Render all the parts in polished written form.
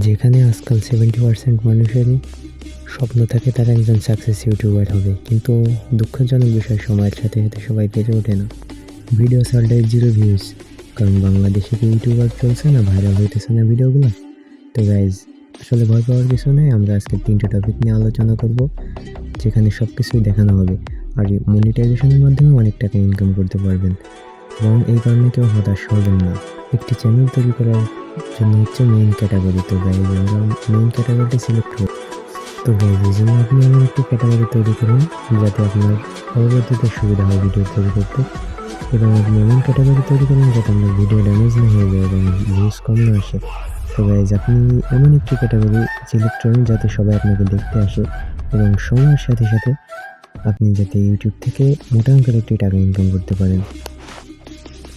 যেখানে আজকাল 70% মানুষেরই স্বপ্ন থাকে তারা একজন সাকসেস ইউটিউবার হবে, কিন্তু দুঃখজনক বিষয় সময়ের সাথে সাথে সবাই পেরে ওঠে না। ভিডিও সালটাই 0 ভিউজ, কারণ বাংলাদেশে কি ইউটিউবার চলছে না, ভাইরাল হইতেছে না ভিডিওগুলো। তো গাইজ, আসলে ভয় পাওয়ার কিছু নেই। আমরা আজকে 3টা টপিক নিয়ে আলোচনা করব, যেখানে সব কিছুই দেখানো হবে। আর মনিটাইজেশনের মাধ্যমে অনেক টাকা ইনকাম করতে পারবেন, এবং এই কারণে কেউ হতাশ হবেন না। একটি চ্যানেল তৈরি করার জন্য হচ্ছে মেইন ক্যাটাগরি। তো গাইজ, আমরা মেইন ক্যাটাগরিটি সিলেক্ট করব। তো গাইজ, এই জন্য আপনি এমন একটি ক্যাটাগরি তৈরি করুন যাতে আপনার পরবর্তীতে সুবিধা হয় ভিডিও তৈরি করতে, এবং আপনি এমন ক্যাটাগরি তৈরি করুন যাতে আপনার ভিডিও ড্যামেজ না হয়ে যায় এবং ভিউজ কম না আসে। তো গাইজ, আপনি এমন একটি ক্যাটাগরি সিলেক্ট করুন যাতে সবাই আপনাকে দেখতে আসে, এবং সময়ের সাথে সাথে আপনি যাতে ইউটিউব থেকে মোটা অঙ্কের একটি টাকা ইনকাম করতে পারেন।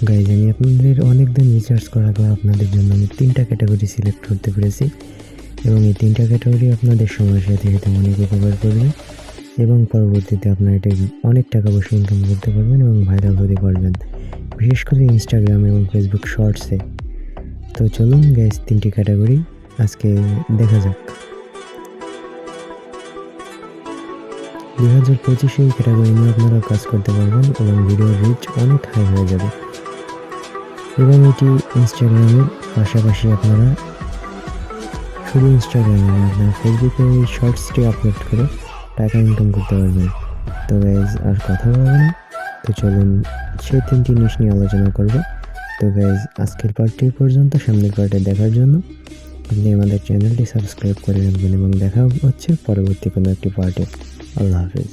গাইজ, আমি আপনাদের অনেক দিন রিসার্চ করার পর আপনাদের জন্য আমি 3টা ক্যাটাগরি সিলেক্ট করতে পেরেছি, এবং এই 3টা ক্যাটাগরি আপনাদের সময়ের সাথে সাথে অনেক উপকার করবে, এবং পরবর্তীতে আপনার এটা অনেক টাকা পয়সা ইনকাম করতে পারবেন এবং ভাইরাল হতে পারবেন, বিশেষ করে ইনস্টাগ্রাম এবং ফেসবুক শর্টসে। তো চলুন গাইজ, 3টি ক্যাটাগরি আজকে দেখা যাক। 2025 এই ক্যাটাগরি নিয়ে আপনারা কাজ করতে পারবেন এবং ভিডিওর রিচ অনেক হাই হয়ে যাবে, এবং এটি ইনস্টাগ্রামের পাশাপাশি আপনারা শুধু ইনস্টাগ্রামে না, আপনার ফেসবুকে এই শর্টসটি আপলোড করে টাকা ইনকাম করতে পারবেন। তো গাইজ, আর কথা বলবো না, তো চলুন সেই 3টি জিনিস নিয়ে আলোচনা করব। তো গাইজ, আজকের পার্টটি পর্যন্ত। সামনের পার্টে দেখার জন্য আপনি আমাদের চ্যানেলটি সাবস্ক্রাইব করে রাখবেন, এবং দেখা হচ্ছে পরবর্তী কোনো একটি পার্টে। আল্লাহ হাফিজ।